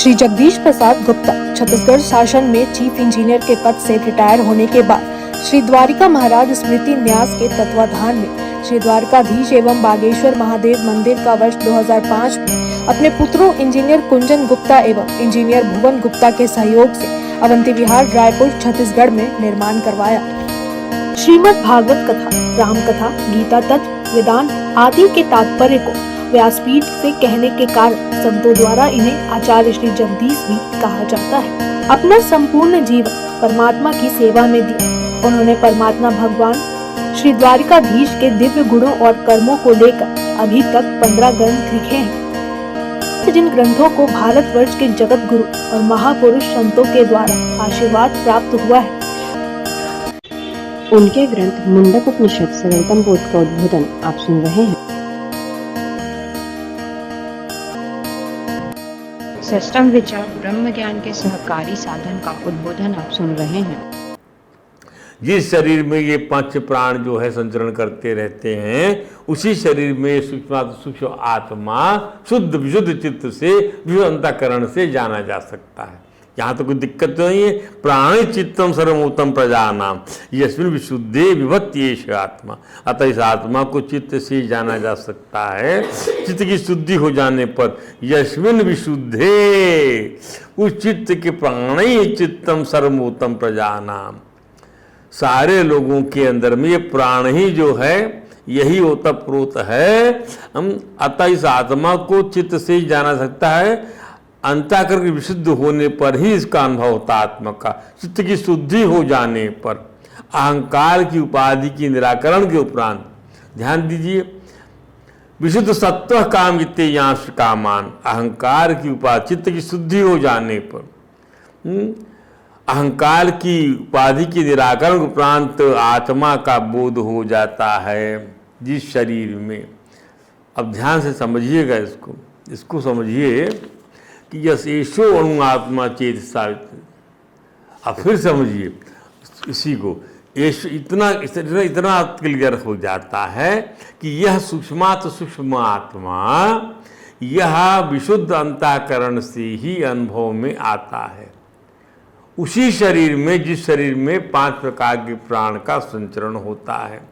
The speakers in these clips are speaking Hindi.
श्री जगदीश प्रसाद गुप्ता छत्तीसगढ़ शासन में चीफ इंजीनियर के पद से रिटायर होने के बाद श्री द्वारिका महाराज स्मृति न्यास के तत्वाधान में श्री द्वारकाधीश एवं बागेश्वर महादेव मंदिर का वर्ष 2005 में अपने पुत्रों इंजीनियर कुंजन गुप्ता एवं इंजीनियर भुवन गुप्ता के सहयोग से अवंती विहार रायपुर छत्तीसगढ़ में निर्माण करवाया। श्रीमद् भागवत कथा, राम कथा, गीता तत्व, वेदांत आदि के तात्पर्य को व्यासपीठ से कहने के कारण संतों द्वारा इन्हें आचार्य श्री जगदीश भी कहा जाता है। अपना संपूर्ण जीवन परमात्मा की सेवा में दिया। उन्होंने परमात्मा भगवान श्री द्वारिकाधीश के दिव्य गुणों और कर्मों को लेकर अभी तक 15 ग्रंथ लिखे हैं, जिन ग्रंथों को भारतवर्ष के जगत गुरु और महापुरुष संतों के द्वारा आशीर्वाद प्राप्त हुआ है। उनके ग्रंथ मुंडक उपनिषद सरलतम बोध का उद्बोधन आप सुन रहे हैं। षष्ठम विचार ब्रह्म ज्ञान के सहकारी साधन का उद्बोधन आप सुन रहे हैं। जिस शरीर में ये पंच प्राण जो है संचरण करते रहते हैं, उसी शरीर में सूक्ष्म आत्मा शुद्ध विशुद्ध चित्त से विशुद्ध अंतःकरण से जाना जा सकता है। यहाँ तो कोई दिक्कत तो नहीं है। प्राणी चित्तम सर्वोत्तम प्रजानाम यस्मिन विशुद्धे विभक्ति एष आत्मा। अतः इस आत्मा को चित्त से जाना जा सकता है। चित्त की शुद्धि हो जाने पर यस्मिन विशुद्धे, उस चित्त के प्राणी चित्तम सर्वोत्तम प्रजानाम, सारे लोगों के अंदर में ये प्राण ही जो है यही ओतप्रोत है। अतः इस आत्मा को चित्त से ही जाना सकता है। अंतःकरण के विशुद्ध होने पर ही इसका अनुभव होता आत्मा का। चित्त की शुद्धि हो जाने पर अहंकार की उपाधि की निराकरण के उपरांत, ध्यान दीजिए, विशुद्ध सत्व काम इत्ते यांश कामान, अहंकार की उपाधि, चित्त की शुद्धि हो जाने पर अहंकार की उपाधि की निराकरण के उपरांत आत्मा का बोध हो जाता है जिस शरीर में। अब ध्यान से समझिएगा, इसको समझिए कि यशेषो अणु आत्मा चेत सावित्री। अब फिर समझिए इसी को, इतना क्लियर हो जाता है कि यह सूक्ष्मात सूक्ष्म आत्मा यह विशुद्ध अंतःकरण से ही अनुभव में आता है। उसी शरीर में, जिस शरीर में 5 प्रकार के प्राण का संचरण होता है।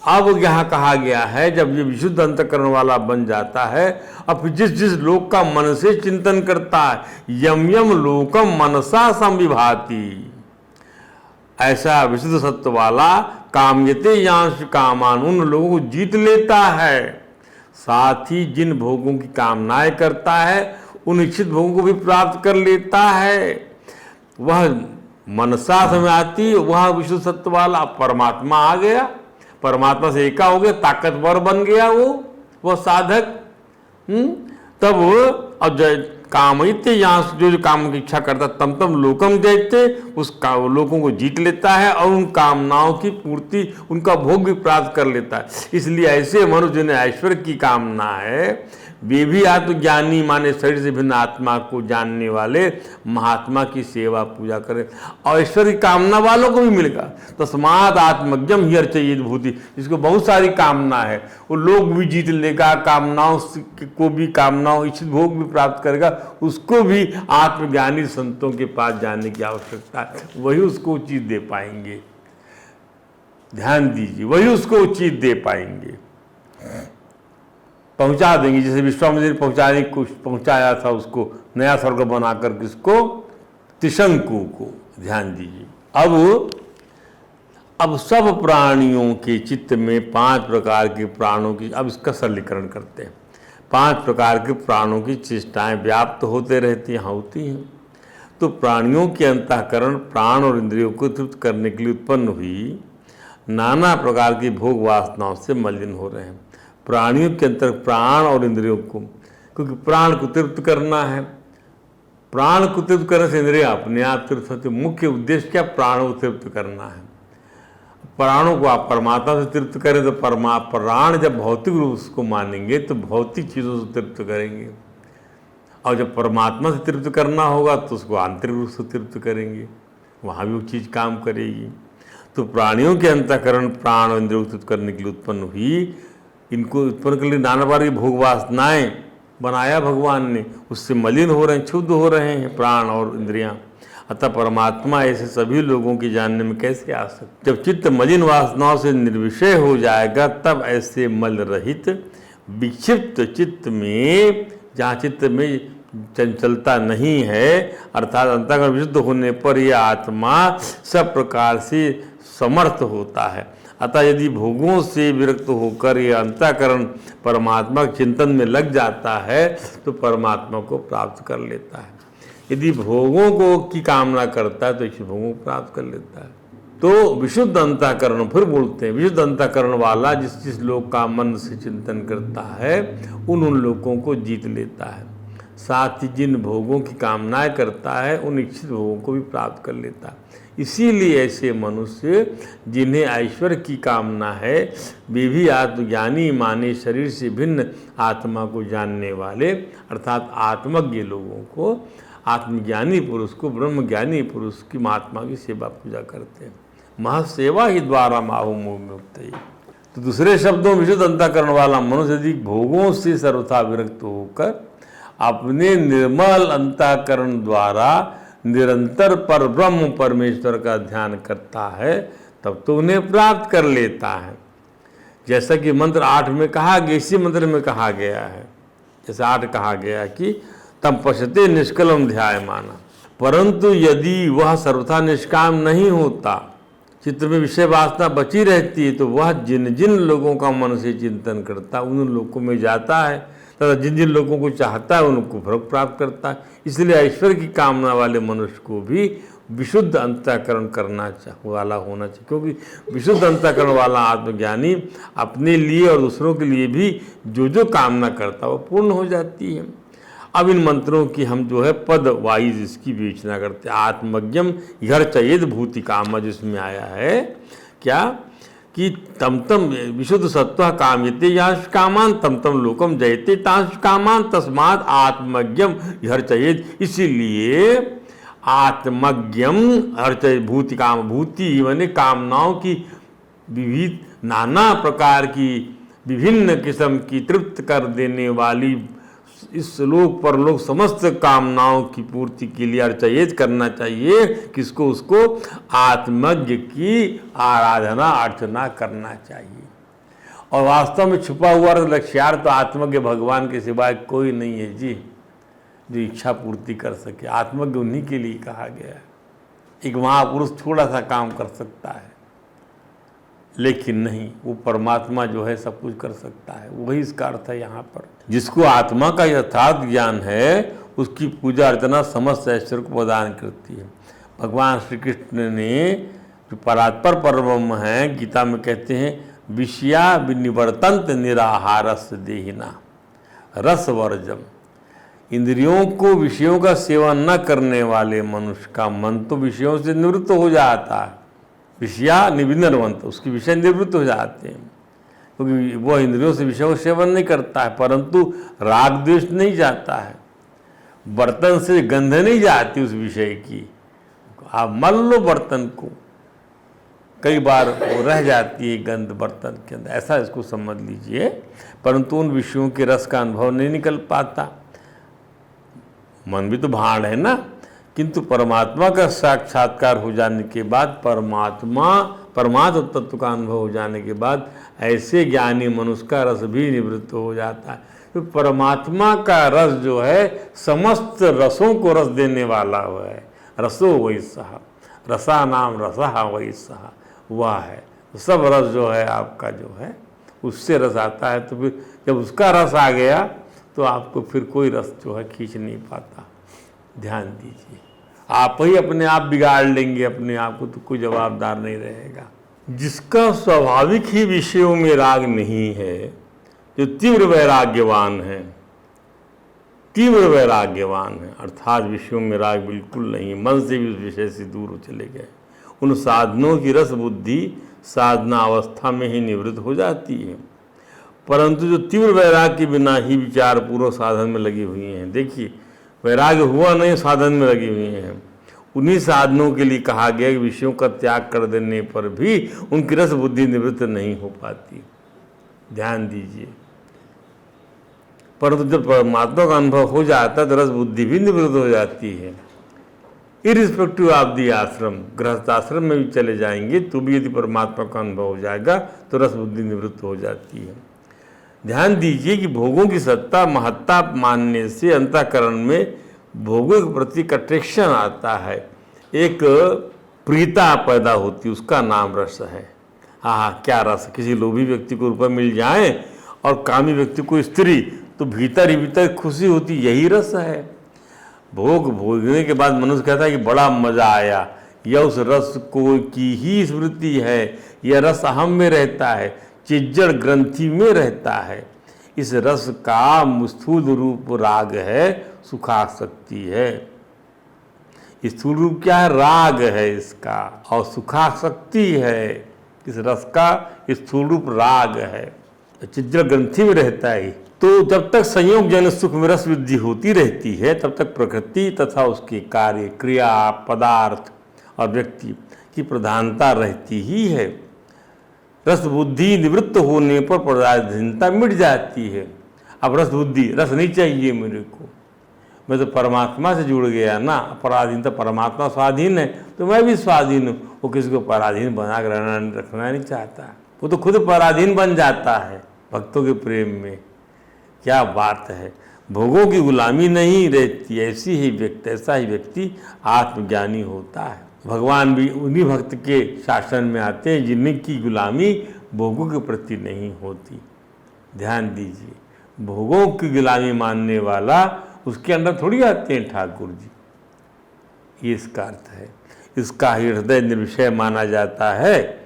अब यहाँ कहा गया है जब ये विशुद्ध अंतःकरण वाला बन जाता है, अब जिस जिस लोक का मन से चिंतन करता है, यम यम लोकम मनसा संविभाति, ऐसा विशुद्ध सत्व वाला कामयते यांश कामान, उन लोगों को जीत लेता है। साथ ही जिन भोगों की कामनाएं करता है उन इच्छित भोगों को भी प्राप्त कर लेता है। वह मनसा समय आती, वह विशुद्ध सत्व वाला परमात्मा आ गया, परमात्मा से एका हो गया, ताकतवर बन गया वह साधक। तब अब कामयते यहाँ जो काम की इच्छा करता तम लोकम देखते, उस लोगों को जीत लेता है और उन कामनाओं की पूर्ति, उनका भोग भी प्राप्त कर लेता है। इसलिए ऐसे मनुष्य जिन्हें ऐश्वर्य की कामना है, वे भी आत्मज्ञानी माने शरीर से भिन्न आत्मा को जानने वाले महात्मा की सेवा पूजा करें। और ईश्वर की कामना वालों को भी मिलेगा। तस्मात् आत्मज्ञम ही अर्चयेत भूति, जिसको बहुत सारी कामना है वो लोग भी जीत लेगा, कामनाओं को भी, कामनाओं इच्छित भोग भी प्राप्त करेगा, उसको भी आत्मज्ञानी संतों के पास जाने की आवश्यकता है। वही उसको उचित दे पाएंगे। ध्यान दीजिए, वही उसको उचित दे पाएंगे, पहुंचा देंगे। जैसे विश्वामित्र पहुंचाया था उसको, नया स्वर्ग बनाकर किसको, त्रिशंकु को। ध्यान दीजिए। अब सब प्राणियों के चित्त में 5 प्रकार के प्राणों की, अब इसका सरलीकरण करते हैं। 5 प्रकार के प्राणों की चेष्टाएं व्याप्त होते रहती हैं, होती हैं। तो प्राणियों के अंतःकरण प्राण और इंद्रियों को तृप्त करने के लिए उत्पन्न हुई नाना प्रकार की भोग वासनाओं से मलिन हो रहे हैं। प्राणियों के अंतर प्राण और इंद्रियों को, क्योंकि प्राण को तृप्त करना है, प्राण को तृप्त करने से इंद्रिय अपने आप तृप्त होती। मुख्य उद्देश्य क्या, प्राणों को तृप्त करना है। प्राणों को आप परमात्मा से तृप्त करें तो प्राण जब भौतिक रूप उसको मानेंगे तो भौतिक चीज़ों से तृप्त करेंगे, और जब परमात्मा से तृप्त करना होगा तो उसको आंतरिक रूप से तृप्त करेंगे, वहाँ भी वो चीज़ काम करेगी। तो प्राणियों के अंतःकरण प्राण और इंद्रियों को तृप्त करने के लिए उत्पन्न हुई। इनको उत्पन्न करने के लिए नाना प्रकार की भोग वासनाएं बनाया भगवान ने, उससे मलिन हो रहे हैं, क्षुब्ध हो रहे हैं प्राण और इंद्रियां। अतः परमात्मा ऐसे सभी लोगों की जानने में कैसे आ सकते? जब चित्त मलिन वासनाओं से निर्विषय हो जाएगा तब ऐसे मल रहित विक्षिप्त चित्त में, जहाँ चित्त में चंचलता नहीं है, अर्थात अंतःकरण विशुद्ध होने पर यह आत्मा सब प्रकार से समर्थ होता है। अतः यदि भोगों से विरक्त होकर यह अंतःकरण परमात्मा के चिंतन में लग जाता है तो परमात्मा को प्राप्त कर लेता है। यदि भोगों को की कामना करता है तो इस भोगों को प्राप्त कर लेता है। तो विशुद्ध अंतःकरण, फिर बोलते हैं विशुद्ध अंतःकरण वाला जिस लोक का मन से चिंतन करता है उन लोगों को जीत लेता है। साथ ही जिन भोगों की कामनाएं करता है उन इच्छित भोगों को भी प्राप्त कर लेता है। इसीलिए ऐसे मनुष्य जिन्हें ऐश्वर्य की कामना है वे भी आत्मज्ञानी माने शरीर से भिन्न आत्मा को जानने वाले अर्थात आत्मज्ञ लोगों को, आत्मज्ञानी पुरुष को, ब्रह्मज्ञानी पुरुष की महात्मा की सेवा पूजा करते हैं। महसेवा ही द्वारा माहु मुक्त है। तो दूसरे शब्दों में विशुद्ध अंतःकरण वाला मनुष्य यदि भोगों से सर्वथा विरक्त होकर अपने निर्मल अंतःकरण द्वारा निरंतर पर ब्रह्म परमेश्वर का ध्यान करता है तब तो उन्हें प्राप्त कर लेता है। जैसा कि मंत्र 8 में कहा गया, इसी मंत्र में कहा गया है, जैसे 8 कहा गया कि तम पश्यते निष्कलम ध्यायमाना। परंतु यदि वह सर्वथा निष्काम नहीं होता, चित्त में विषय वासना बची रहती है, तो वह जिन जिन लोगों का मन से चिंतन करता उन लोगों में जाता है तथा जिन जिन लोगों को चाहता है उनको फल प्राप्त करता है। इसलिए ऐश्वर्य की कामना वाले मनुष्य को भी विशुद्ध अंतःकरण करना वाला होना चाहिए, क्योंकि विशुद्ध अंतःकरण वाला आत्मज्ञानी अपने लिए और दूसरों के लिए भी जो जो कामना करता है वो पूर्ण हो जाती है। अब इन मंत्रों की हम जो है पद वाइज इसकी विवेचना करते हैं। आत्मज्ञम घर चयेद भूति कामा जिसमें आया है क्या कि तम तम विशुद्ध सत्व काम्यते यांश कामान तम तम लोकम जयते तांश कामान तस्मात् आत्मज्ञम घर चयेद। इसीलिए आत्मज्ञम हर भूति काम, भूति माने कामनाओं की विविध नाना प्रकार की विभिन्न किस्म की तृप्त कर देने वाली इस लोक परलोक समस्त कामनाओं की पूर्ति के लिए अर्चयेत करना चाहिए। किसको? उसको आत्मज्ञ की आराधना अर्चना करना चाहिए। और वास्तव में छुपा हुआ लक्ष्यार्थ तो आत्मज्ञ भगवान के सिवाय कोई नहीं है जी, जो इच्छा पूर्ति कर सके। आत्मज्ञ उन्हीं के लिए कहा गया है। एक महापुरुष थोड़ा सा काम कर सकता है, लेकिन नहीं, वो परमात्मा जो है सब कुछ कर सकता है। वही इसका अर्थ है यहाँ पर। जिसको आत्मा का यथार्थ ज्ञान है उसकी पूजा अर्चना समस्त ऐश्वर्य को प्रदान करती है। भगवान श्री कृष्ण ने जो परात्पर परब्रह्म है, गीता में कहते हैं विषया विनिवर्तंत निराहारस देहिना रस वर्जम। इंद्रियों को विषयों का सेवन न करने वाले मनुष्य का मन तो विषयों से निवृत्त हो जाता है। विषया निविनरवंत, उसके विषय निवृत्त हो जाते हैं, क्योंकि वह इंद्रियों से विषयों का सेवन नहीं करता है। परंतु राग द्वेष नहीं जाता है, बर्तन से गंध नहीं जाती उस विषय की। आप मल लो बर्तन को, कई बार वो रह जाती है गंध बर्तन के अंदर, ऐसा इसको समझ लीजिए। परंतु उन विषयों के रस का अनुभव नहीं निकल पाता। मन भी तो भांड है ना, किंतु परमात्मा का साक्षात्कार हो जाने के बाद, परमात्म तत्व का अनुभव हो जाने के बाद ऐसे ज्ञानी मनुष्य का रस भी निवृत्त हो जाता है। तो परमात्मा का रस जो है समस्त रसों को रस देने वाला हुआ है। रसो वही सहा, रसा नाम रसा वही सहा, वह है। सब रस जो है आपका जो है उससे रस आता है। तो फिर जब उसका रस आ गया तो आपको फिर कोई रस जो है खींच नहीं पाता। ध्यान दीजिए, आप ही अपने आप बिगाड़ लेंगे अपने आप को, तो कोई जवाबदार नहीं रहेगा। जिसका स्वाभाविक ही विषयों में राग नहीं है, जो तीव्र वैराग्यवान है, तीव्र वैराग्यवान है, अर्थात विषयों में राग बिल्कुल नहीं, मन से भी उस विषय से दूर चले गए, उन साधनों की रस बुद्धि साधना अवस्था में ही निवृत्त हो जाती है। परंतु जो तीव्र वैराग के बिना ही विचार पूर्वक साधन में लगी हुई हैं, देखिए वैराग्य हुआ नहीं, साधन में लगी हुई हैं, उन्हीं साधनों के लिए कहा गया कि विषयों का त्याग कर देने पर भी उनकी रस बुद्धि निवृत्त नहीं हो पाती। ध्यान दीजिए, परंतु जब परमात्मा का अनुभव हो जाता है तो रस बुद्धि भी निवृत्त हो जाती है। इरिस्पेक्टिव ऑफ दी आश्रम, गृहस्थ आश्रम में भी चले जाएंगे तो भी यदि परमात्मा का अनुभव हो जाएगा तो रस बुद्धि निवृत्त हो जाती है। ध्यान दीजिए कि भोगों की सत्ता महत्ता मानने से अंतःकरण में भोगों के प्रति एक अट्रैक्शन आता है, एक प्रियता पैदा होती है, उसका नाम रस है। हाँ, क्या रस! किसी लोभी व्यक्ति को रुपये मिल जाए और कामी व्यक्ति को स्त्री, तो भीतर ही भीतर खुशी होती, यही रस है। भोग भोगने के बाद मनुष्य कहता है कि बड़ा मजा आया, यह उस रस को की ही स्मृति है, यह रस अहम में रहता है, चिज्जड़ ग्रंथि में रहता है। इस रस का स्थूल रूप राग है, सुखासक्ति है। स्थूल रूप क्या है? राग है इसका, और सुखासक्ति है। इस रस का स्थूल रूप राग है, चिज्जड़ ग्रंथि में रहता है। तो जब तक संयोग जन सुख में रस वृद्धि होती रहती है तब तक प्रकृति तथा उसके कार्य, क्रिया, पदार्थ और व्यक्ति की प्रधानता रहती ही है। रस बुद्धि निवृत्त होने पर पराधीनता मिट जाती है। अब रस बुद्धि, रस नहीं चाहिए मेरे को, मैं तो परमात्मा से जुड़ गया ना। पराधीनता, परमात्मा स्वाधीन है तो मैं भी स्वाधीन हूँ। वो किसी को पराधीन बना कर रखना नहीं चाहता, वो तो खुद पराधीन बन जाता है भक्तों के प्रेम में। क्या बात है! भोगों की गुलामी नहीं रहती, ऐसा ही व्यक्ति आत्मज्ञानी होता है। भगवान भी उन्हीं भक्त के शासन में आते हैं जिनकी गुलामी भोगों के प्रति नहीं होती। ध्यान दीजिए, भोगों की गुलामी मानने वाला उसके अंदर थोड़ी आते हैं ठाकुर जी, ये इसका अर्थ है। इसका हृदय निर्विषय माना जाता है,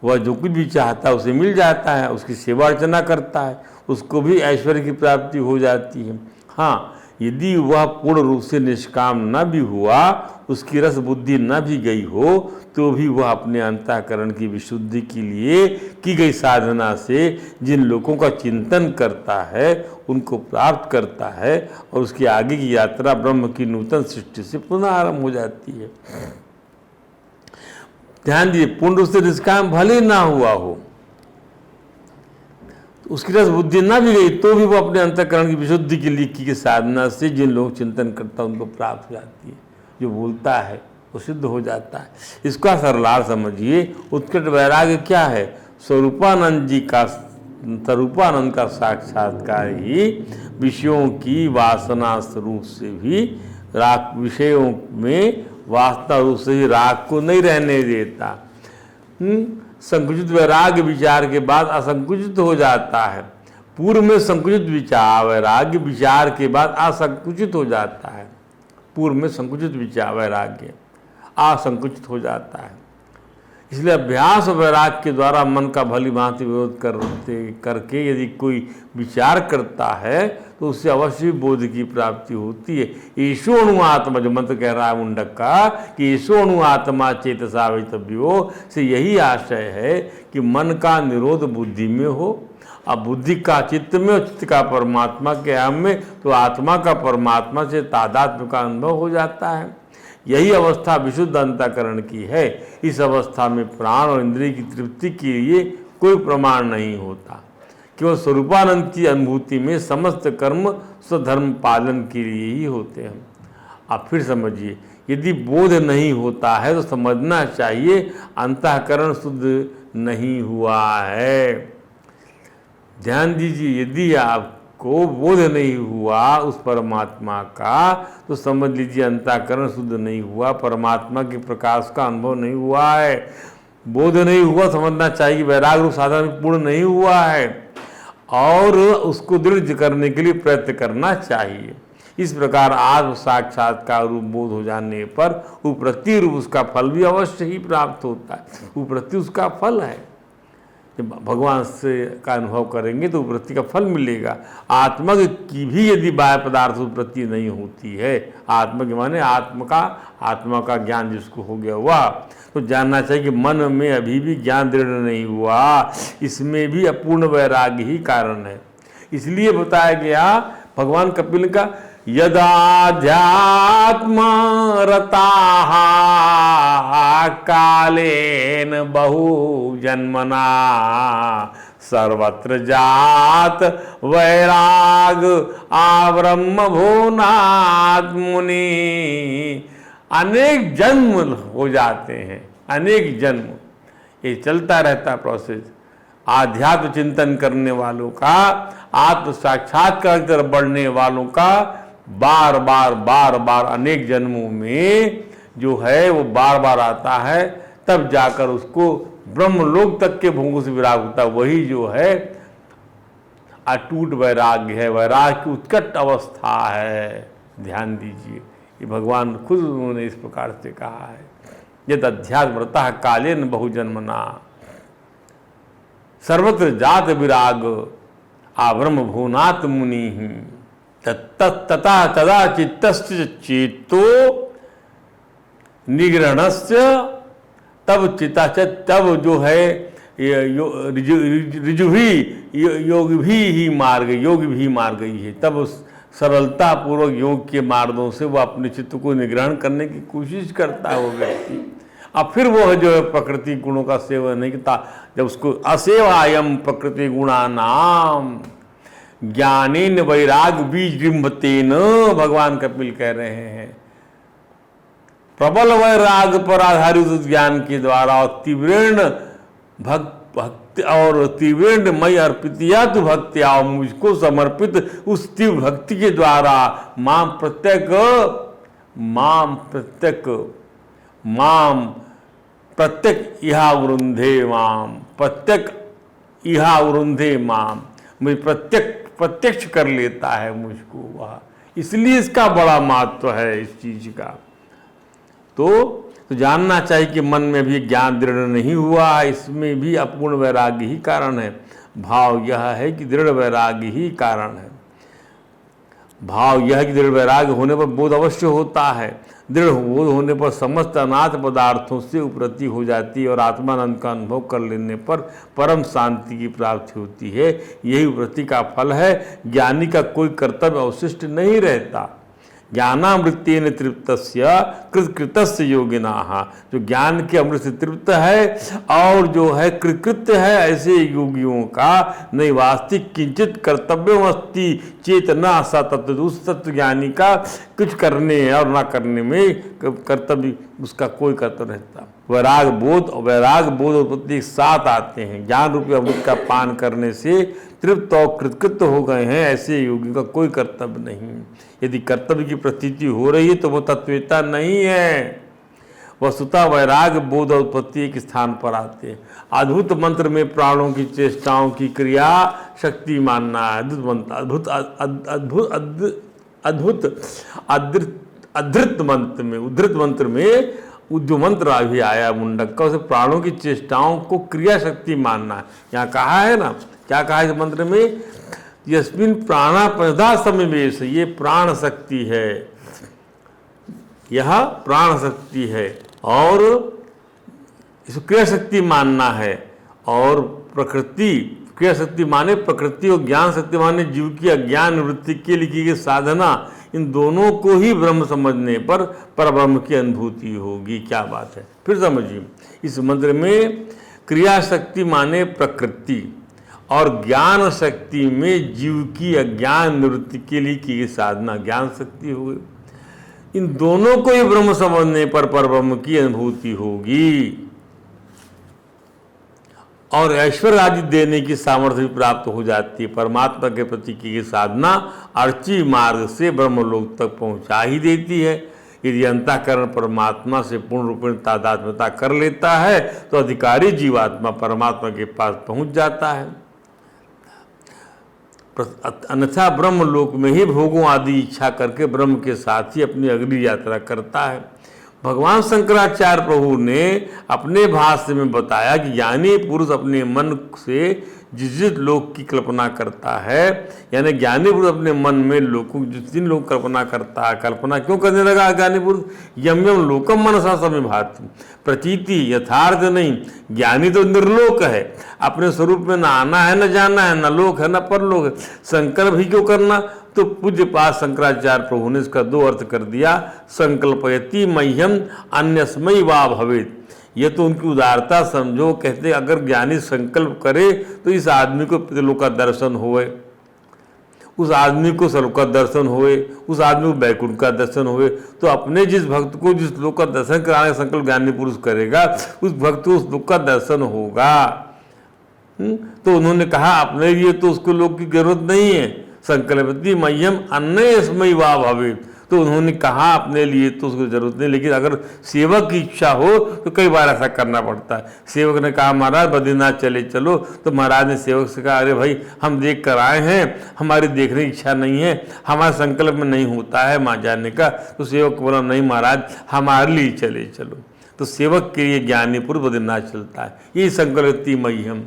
वह जो कुछ भी चाहता है उसे मिल जाता है, उसकी सेवा अर्चना करता है, उसको भी ऐश्वर्य की प्राप्ति हो जाती है। हाँ, यदि वह पूर्ण रूप से निष्काम न भी हुआ, उसकी रस बुद्धि न भी गई हो, तो भी वह अपने अंतःकरण की विशुद्धि के लिए की गई साधना से जिन लोगों का चिंतन करता है उनको प्राप्त करता है, और उसकी आगे की यात्रा ब्रह्म की नूतन सृष्टि से पुनः आरंभ हो जाती है। ध्यान दिए, पूर्ण रूप से निष्काम भले ना हुआ हो, उसकी रस बुद्धि ना भी गई तो भी वो अपने अंतःकरण की विशुद्धि के लिए की साधना से जिन लोग चिंतन करता है उनको प्राप्त हो जाती है। जो बोलता है वो सिद्ध हो जाता है। इसका सरलार समझिए, उत्कट वैराग्य क्या है? स्वरूपानंद का साक्षात्कार ही विषयों की वासना रूप से भी राग, विषयों में वासना रूप से ही राग को नहीं रहने देता। संकुचित वैराग्य विचार के बाद असंकुचित हो जाता है। पूर्व में संकुचित विचार वैराग्य, विचार के बाद असंकुचित हो जाता है। पूर्व में संकुचित विचार वैराग्य, असंकुचित हो जाता है। इसलिए अभ्यास और वैराग्य के द्वारा मन का भली भांति विरोध करके यदि कोई विचार करता है तो उससे अवश्य बोध की प्राप्ति होती है। ईशो अणु आत्मा, जो मंत्र कह रहा है मुंडक का कि ईशो अणु आत्मा चेतसा वेतव्यो, से यही आशय है कि मन का निरोध बुद्धि में हो, अब बुद्धि का चित्त में और चित्त का परमात्मा के अहम में, तो आत्मा का परमात्मा से तादात्म्य का अनुभव हो जाता है। यही अवस्था विशुद्ध अंतःकरण की है। इस अवस्था में प्राण और इंद्रिय की तृप्ति के लिए कोई प्रमाण नहीं होता। केवल स्वरूपानंद की अनुभूति में समस्त कर्म स्वधर्म पालन के लिए ही होते हैं। आप फिर समझिए, यदि बोध नहीं होता है तो समझना चाहिए अंतःकरण शुद्ध नहीं हुआ है। ध्यान दीजिए, यदि आपको बोध नहीं हुआ उस परमात्मा का तो समझ लीजिए अंतःकरण शुद्ध नहीं हुआ, परमात्मा के प्रकाश का अनुभव नहीं हुआ है। बोध नहीं हुआ, समझना चाहिए कि वैराग्य रूप साधन पूर्ण नहीं हुआ है, और उसको दृढ़ करने के लिए प्रयत्न करना चाहिए। इस प्रकार आत्म साक्षात्कार रूप बोध हो जाने पर उपरति रूप उसका फल भी अवश्य ही प्राप्त होता है। उपरति उसका फल है। जब भगवान से का अनुभव करेंगे तो उपरति का फल मिलेगा। आत्मा की भी यदि बाह्य पदार्थ उपरति नहीं होती है, आत्मा के माने आत्मा का ज्ञान जिसको हो गया हुआ, तो जानना चाहिए कि मन में अभी भी ज्ञान दृढ़ नहीं हुआ, इसमें भी अपूर्ण वैराग्य ही कारण है। इसलिए बताया गया भगवान कपिल का, यदाध्यात्म रताः कालेन बहु जन्मना सर्वत्र जात वैराग आब्रह्म भुवनात् मुनि। अनेक जन्म हो जाते हैं, अनेक जन्म, ये चलता रहता प्रोसेस। आध्यात्म चिंतन करने वालों का, आत्म साक्षात्कार की तरफ बढ़ने वालों का बार बार अनेक जन्मों में जो है वो बार बार आता है, तब जाकर उसको ब्रह्मलोक तक के भोगों से विराग होता है। वही जो है अटूट वैराग्य है, वैराग की उत्कट अवस्था है। ध्यान दीजिए, ये भगवान खुद उन्होंने इस प्रकार से कहा है, यद अध्यात्मतः कालेन बहुजन्मना सर्वत्र जात विराग आब्रह्म भुवनात् मुनि। तथा तदा चित्तस्य चेतो निग्रहणस्य, तब चिता तब जो है ऋजु भी योग भी मार गई है। तब उस सरलता पूर्वक योग के मार्गों से वो अपने चित्त को निग्रहण करने की कोशिश करता है वो व्यक्ति। अब फिर वो जो है प्रकृति गुणों का सेवन नहीं करता। जब उसको असेवायम प्रकृति गुणा नाम ज्ञानेन वैराग बीज डिम्बतेन, भगवान कपिल कह रहे हैं, प्रबल वैराग पर आधारित ज्ञान के द्वारा और तीव्रेण भक्ति और तीव्रेण मई अर्पितिया तो भक्तिया, मुझको समर्पित उस तीव्र भक्ति के द्वारा माम प्रत्यक इहा वृंधे माम, मुझे प्रत्यक्ष कर लेता है मुझको वह। इसलिए इसका बड़ा महत्व है इस चीज का। तो जानना चाहिए कि मन में भी ज्ञान दृढ़ नहीं हुआ, इसमें भी अपूर्ण वैराग्य ही कारण है। भाव यह है कि दृढ़ वैराग्य ही कारण है। भाव यह है कि दृढ़ वैराग्य होने पर बोध अवश्य होता है। दृढ़ बोध होने पर समस्त अनाथ पदार्थों से उपरति हो जाती है और आत्मानंद का अनुभव कर लेने पर परम शांति की प्राप्ति होती है। यही उपरति का फल है। ज्ञानी का कोई कर्तव्य अवशिष्ट नहीं रहता। ज्ञानामृतेन तृप्तस्य कृतकृतस्य योगिनाः, जो ज्ञान के अमृत से तृप्त है और जो है कृतकृत्य है, ऐसे योगियों का नैवास्तिक किंचित कर्तव्यमस्ति चेतना सा तत्व। उस तत्व ज्ञानी का कुछ करने और ना करने में कर्तव्य, उसका कोई कर्तव्य रहता। वैराग बोध और प्रत्येक साथ आते हैं। ज्ञान रूपी अमृत का पान करने से तृप्त और कृतकृत्य हो गए हैं, ऐसे योगी का कोई कर्तव्य नहीं। यदि कर्तव्य की प्रतीति हो रही है तो वो तत्वता नहीं है। वस्तुतः वैराग बोध और उत्पत्ति एक स्थान पर आते हैं। अद्भुत मंत्र में प्राणों की चेष्टाओं की क्रिया शक्ति मानना है। अधृत मंत्र में जो मंत्र अभी आया मुंडक का, उसे प्राणों की चेष्टाओं को क्रिया शक्ति मानना है। यहाँ कहा है ना, क्या कहा है इस मंत्र में, यस्मिन प्राणा प्रधा समिवेश, ये प्राण शक्ति है, यह प्राण शक्ति है और इसको क्रिया शक्ति मानना है। और प्रकृति क्रिया शक्ति माने प्रकृति और ज्ञान शक्ति माने जीव की अज्ञान निवृत्ति के लिए की गई साधना। इन दोनों को ही ब्रह्म समझने पर परब्रह्म की अनुभूति होगी। क्या बात है, फिर समझिए। इस मंत्र में क्रिया शक्ति माने प्रकृति और ज्ञान शक्ति में जीव की अज्ञान निवृत्ति के लिए की गई साधना ज्ञान शक्ति हो गई। इन दोनों को ही ब्रह्म समझने पर परब्रह्म की अनुभूति होगी और ऐश्वर्य आदि देने की सामर्थ्य भी प्राप्त हो जाती है। परमात्मा के प्रति की गई साधना अर्ची मार्ग से ब्रह्मलोक तक पहुंचा ही देती है। यदि अंतःकरण परमात्मा से पूर्ण रूपेण तादात्म्यता कर लेता है तो अधिकारी जीवात्मा परमात्मा के पास पहुंच जाता है। अन्यथा ब्रह्मलोक में ही भोगों आदि इच्छा करके ब्रह्म के साथ ही अपनी अगली यात्रा करता है। भगवान शंकराचार्य प्रभु ने अपने भाष्य में बताया कि ज्ञानी पुरुष अपने मन से जिस लोक की कल्पना करता है, यानी ज्ञानी पुरुष अपने मन में लोकों जिन लोग कल्पना करता है, कल्पना क्यों करने लगा ज्ञानी पुरुष, यम यम लोकम मनसा समिभाति, प्रतीति यथार्थ नहीं। ज्ञानी तो निर्लोक है, अपने स्वरूप में न आना है न जाना है, न लोक है न परलोक है, संकल्प ही क्यों करना। तो पूज्य पाद शंकराचार्य प्रभु ने इसका दो अर्थ कर दिया। संकल्पयति मह्यम अन्यस्मयी वा भवेत्, ये तो उनकी उदारता समझो। कहते अगर ज्ञानी संकल्प करे तो इस आदमी को पितृलोक का दर्शन होए, उस आदमी को स्वर्ग का दर्शन होए, उस आदमी को बैकुंठ का दर्शन होए। तो अपने जिस भक्त को जिस लोक का दर्शन कराने का संकल्प ज्ञानी पुरुष करेगा, उस भक्त को उस लोक का दर्शन होगा। तो उन्होंने कहा अपने लिए तो उसको लोक की जरूरत नहीं है, संकल्पति मह्यम अन्यस्मै वा भवेत्। तो उन्होंने कहा अपने लिए तो उसको जरूरत नहीं, लेकिन अगर सेवक की इच्छा हो तो कई बार ऐसा करना पड़ता है। सेवक ने कहा महाराज बद्रीनाथ चले चलो, तो महाराज ने सेवक से कहा अरे भाई हम देख कर आए हैं, हमारी देखने की इच्छा नहीं है, हमारे संकल्प में नहीं होता है वहाँ जाने का। तो सेवक को बोला नहीं महाराज हमारे लिए चले चलो। तो सेवक के लिए ज्ञानी पुरुष बद्रीनाथ चलता है। ये संकल्पति मह्यम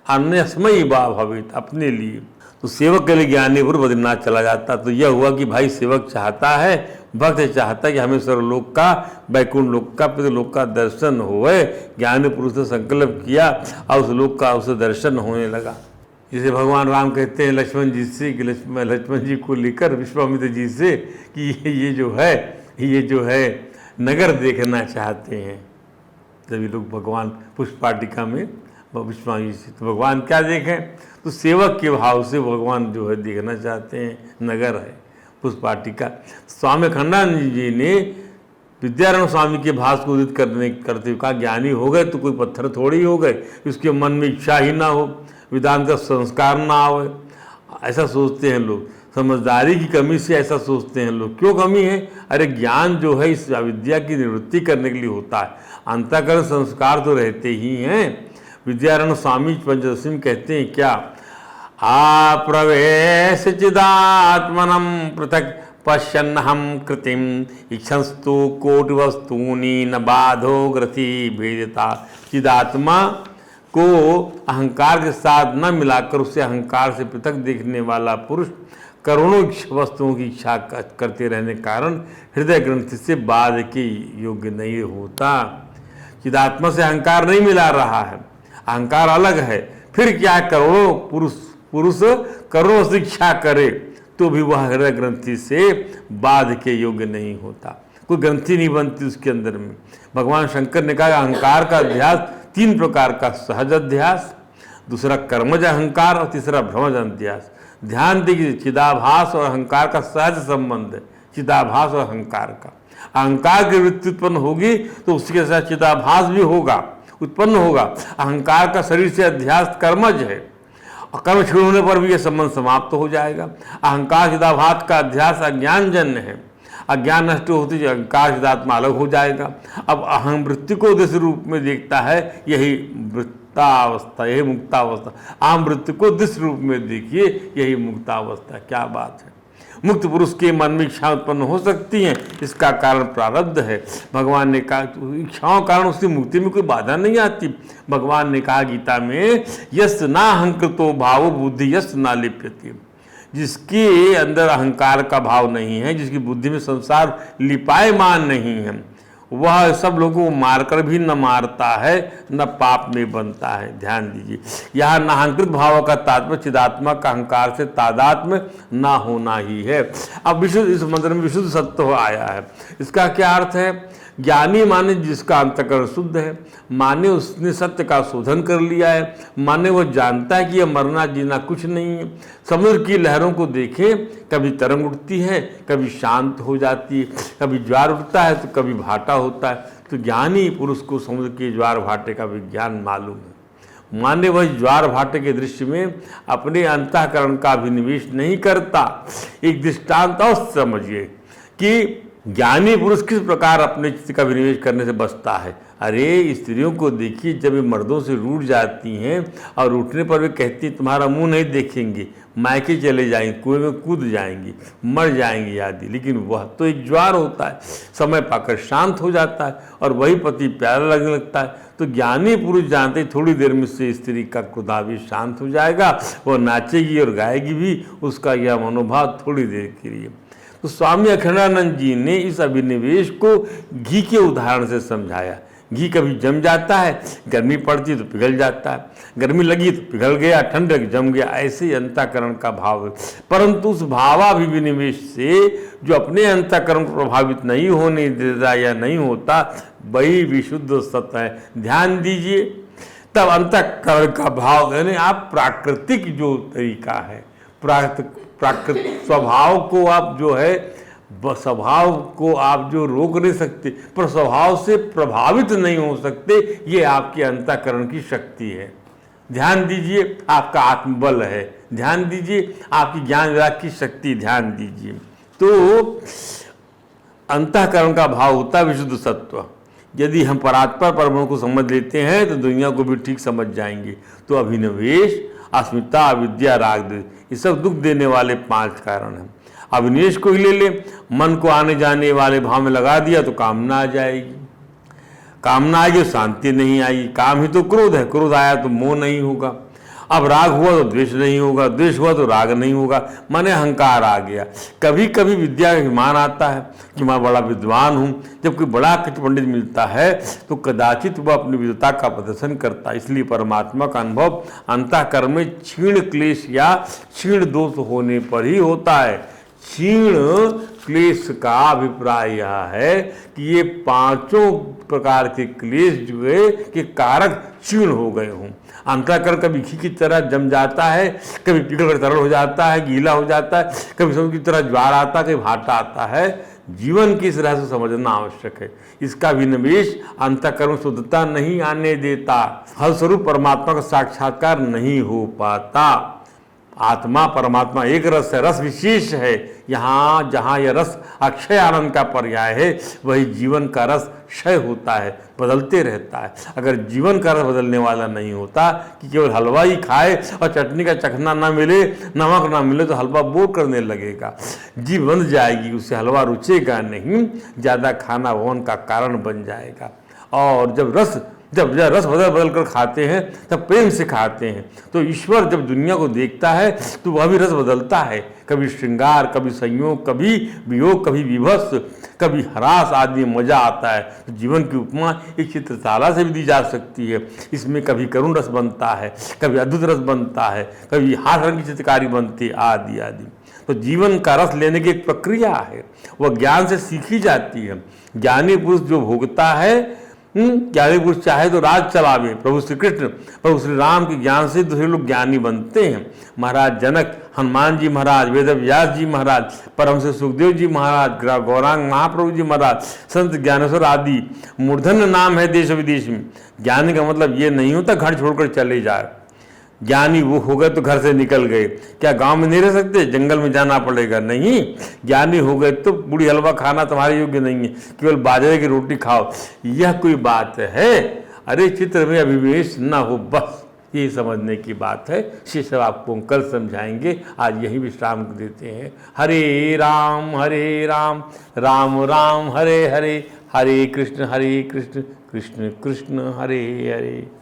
अन्यस्मै वा भवेत्, अपने लिए। तो सेवक के लिए ज्ञानी पुरुष बद्रीनाथ चला जाता। तो यह हुआ कि भाई सेवक चाहता है, भक्त चाहता है कि हमें स्वर्गलोक का, बैकुंठ लोक का, पितृलोक का दर्शन होए। ज्ञानी पुरुष ने संकल्प किया और उस लोक का उसे दर्शन होने लगा। जिसे भगवान राम कहते हैं लक्ष्मण जी से कि लक्ष्मण जी को लेकर विश्वामित्र जी से कि ये जो है नगर देखना चाहते हैं। सभी लोग भगवान पुष्पाटिका में विश्वामित्र जी, तो भगवान क्या देखें, तो सेवक के भाव से भगवान जो है देखना चाहते हैं नगर है पुष्पाटिका। स्वामी अखंडानंद जी ने विद्यारण्य स्वामी के भाष को उदित करते हुए कहा ज्ञानी हो गए तो कोई पत्थर थोड़ी हो गए, उसके मन में इच्छा ही ना हो, वेदांत का संस्कार ना हो। ऐसा सोचते हैं लोग, समझदारी की कमी से ऐसा सोचते हैं लोग। क्यों कमी है? अरे ज्ञान जो है इस अविद्या की निवृत्ति करने के लिए होता है, अंतःकरण संस्कार तो रहते ही हैं। विद्यारण्य स्वामी पंचदशी में कहते हैं क्या, आप्रवेश चिदात्मनम पृथक पश्यन्नहम कृतिम इच्छंस्तु कोटि वस्तूनि न बाधो ग्रथि भेदता। चिदात्मा को अहंकार के साथ न मिलाकर उसे अहंकार से पृथक देखने वाला पुरुष करोड़ों वस्तुओं की इच्छा करते रहने के कारण हृदय ग्रंथि से बाध के योग्य नहीं होता। चिदात्मा से अहंकार नहीं मिला रहा है, अहंकार अलग है। फिर क्या करोड़ों पुरुष करोड़ों से इच्छा करे तो भी वह हृदय ग्रंथि से बाध के योग्य नहीं होता, कोई ग्रंथि नहीं बनती उसके अंदर में। भगवान शंकर ने कहा अहंकार का अध्यास तीन प्रकार का, सहज अध्यास, दूसरा कर्मज अहंकार और तीसरा भ्रमज अध्यास। ध्यान दीजिए चिदाभास और अहंकार का सहज संबंध है, चिदाभास और अहंकार का। अहंकार की वृत्ति उत्पन्न होगी तो उसके साथ चिदाभास भी होगा, उत्पन्न होगा। अहंकार का शरीर से अध्यास कर्मज है और कर्म क्षीण होने पर भी यह संबंध समाप्त हो जाएगा। अहंकार चिदाभास का अध्यास अज्ञानजन्य है, अज्ञान नष्ट होते ही अहंकार चिदात्मा अलग हो जाएगा। अब अहम वृत्ति को दृश्य रूप में देखता है, यही वृत्तावस्था, यही मुक्तावस्था। आम वृत्ति को दृश्य रूप में देखिए, यही मुक्तावस्था। क्या बात है! मुक्त पुरुष के मन में इच्छा उत्पन्न हो सकती हैं, इसका कारण प्रारब्ध है। भगवान ने कहा इच्छाओं कारण उसकी मुक्ति में कोई बाधा नहीं आती। भगवान ने कहा गीता में यस ना अहंकृतो भावो बुद्धि यस ना लिप्यते। जिसके अंदर अहंकार का भाव नहीं है, जिसकी बुद्धि में संसार लिपायमान नहीं है, वह सब लोगों को मारकर भी न मारता है न पाप में बनता है। ध्यान दीजिए, यहाँ नाहंकृत भाव का तात्पर्य चिदात्मा का अहंकार से तादात्म्य ना होना ही है। अब विशुद्ध, इस मंत्र में विशुद्ध सत्य आया है। इसका क्या अर्थ है? ज्ञानी माने जिसका अंतःकरण शुद्ध है, माने उसने सत्य का शोधन कर लिया है, माने वो जानता है कि यह मरना जीना कुछ नहीं है। समुद्र की लहरों को देखें, कभी तरंग उठती है, कभी शांत हो जाती है, कभी ज्वार उठता है तो कभी भाटा होता है। तो ज्ञानी पुरुष को समुद्र के ज्वार भाटे का विज्ञान मालूम है, माने वह ज्वार भाटे के दृश्य में अपने अंतःकरण का अभिनिवेश नहीं करता। एक दृष्टांत और समझिए कि ज्ञानी पुरुष किस प्रकार अपने चित्त का विनिवेश करने से बचता है। अरे स्त्रियों को देखिए, जब ये मर्दों से रूठ जाती हैं और उठने पर वे कहती हैं तुम्हारा मुंह नहीं देखेंगे, मायके चले जाएंगे, कुएं में कूद जाएंगी, मर जाएंगी आदि। लेकिन वह तो एक ज्वार होता है, समय पाकर शांत हो जाता है और वही पति प्यारा लगने लगता है। तो ज्ञानी पुरुष जानते थोड़ी देर में से स्त्री का क्रोधावेश शांत हो जाएगा, वह नाचेगी और गाएगी भी, उसका यह मनोभाव थोड़ी देर के लिए। तो स्वामी अखंडानंद जी ने इस अभिनिवेश को घी के उदाहरण से समझाया। घी कभी जम जाता है, गर्मी पड़ती तो पिघल जाता है, गर्मी लगी तो पिघल गया, ठंड लगी जम गया। ऐसे ही अंतःकरण का भाव है। परंतु उस भावाभिनिवेश से जो अपने अंतःकरण को प्रभावित नहीं होने देता या नहीं होता, वही विशुद्ध सत्य है। ध्यान दीजिए, तब अंतःकरण का भाव, यानी आप प्राकृतिक जो तरीका है, प्राकृतिक स्वभाव को आप जो है, स्वभाव को आप जो रोक नहीं सकते पर स्वभाव से प्रभावित नहीं हो सकते, ये आपके अंतःकरण की शक्ति है। ध्यान दीजिए, आपका आत्मबल है। ध्यान दीजिए, आपकी ज्ञान विराग की शक्ति। ध्यान दीजिए, तो अंतःकरण का भाव होता है विशुद्ध सत्व। यदि हम परात्पर परमाणु को समझ लेते हैं तो दुनिया को भी ठीक समझ जाएंगे। तो अभिनिवेश, अस्मिता, अविद्या, राग, द्वेष, ये सब दुख देने वाले 5 कारण हैं। अभिनिवेश को ही ले ले, मन को आने जाने वाले भाव में लगा दिया तो कामना आ जाएगी, कामना आएगी तो शांति नहीं आएगी। काम ही तो क्रोध है, क्रोध आया तो मोह नहीं होगा। अब राग हुआ तो द्वेष नहीं होगा, द्वेष हुआ तो राग नहीं होगा, माने अहंकार आ गया। कभी कभी विद्या का अभिमान आता है कि मैं बड़ा विद्वान हूँ। जब कोई बड़ा पंडित मिलता है तो कदाचित वह अपनी विद्वता का प्रदर्शन करता है। इसलिए परमात्मा का अनुभव अंतःकरण में क्षीण क्लेश या क्षीण दोष होने पर ही होता है। क्षीण क्लेश का अभिप्राय यह है कि ये 5 प्रकार के क्लेश जो है कि कारक क्षीण हो गए हों। अंतःकरण कभी घी की तरह जम जाता है, कभी पिघल कर तरल हो जाता है, गीला हो जाता है, कभी समुद्र की तरह ज्वार आता है, कभी भाटा आता है। जीवन की इस तरह से समझना आवश्यक है। इसका विनिवेश अंतःकरण शुद्धता नहीं आने देता, फलस्वरूप परमात्मा का साक्षात्कार नहीं हो पाता। आत्मा परमात्मा एक रस है, रस विशेष है। यहाँ जहाँ यह रस अक्षय आनंद का पर्याय है, वही जीवन का रस क्षय होता है, बदलते रहता है। अगर जीवन का रस बदलने वाला नहीं होता कि केवल हलवा ही खाए और चटनी का चखना ना मिले, नमक ना मिले तो हलवा बोर करने लगेगा, जीभ बंध जाएगी, उससे हलवा रुचेगा नहीं, ज़्यादा खाना भवन का कारण बन जाएगा। और जब रस बदल कर खाते हैं तब प्रेम से खाते हैं। तो ईश्वर जब दुनिया को देखता है तो वह भी रस बदलता है, कभी श्रृंगार, कभी संयोग, कभी वियोग, कभी विभत्स, कभी हरास आदि मजा आता है। तो जीवन की उपमा एक चित्रशाला से भी दी जा सकती है। इसमें कभी करुण रस बनता है, कभी अद्भुत रस बनता है, कभी हाथ रंग की चित्रकारी बनती है, आदि आदि। तो जीवन का रस लेने की एक प्रक्रिया है, वह ज्ञान से सीखी जाती है। ज्ञानी पुरुष जो भोगता है, ज्ञानी पुरुष चाहे तो राज चलावे। प्रभु श्री कृष्ण, प्रभु श्री राम के ज्ञान से दूसरे लोग ज्ञानी बनते हैं। महाराज जनक, हनुमान जी महाराज, वेद व्यास जी महाराज, परमहंस सुखदेव जी महाराज, गौरांग महाप्रभु जी महाराज, संत ज्ञानेश्वर आदि मूर्धन्य नाम है देश विदेश में। ज्ञानी का मतलब ये नहीं होता घर छोड़कर चले जाए। ज्ञानी वो हो गए तो घर से निकल गए, क्या गांव में नहीं रह सकते, जंगल में जाना पड़ेगा? नहीं, ज्ञानी हो गए तो बूढ़ी हलवा खाना तुम्हारे योग्य नहीं है, केवल बाजरे की रोटी खाओ, यह कोई बात है? अरे चित्र में अभिनिवेश ना हो, बस ये समझने की बात है। शेष आपको कल समझाएंगे, आज यही विश्राम देते हैं। हरे राम राम राम हरे हरे, हरे कृष्ण कृष्ण कृष्ण हरे हरे।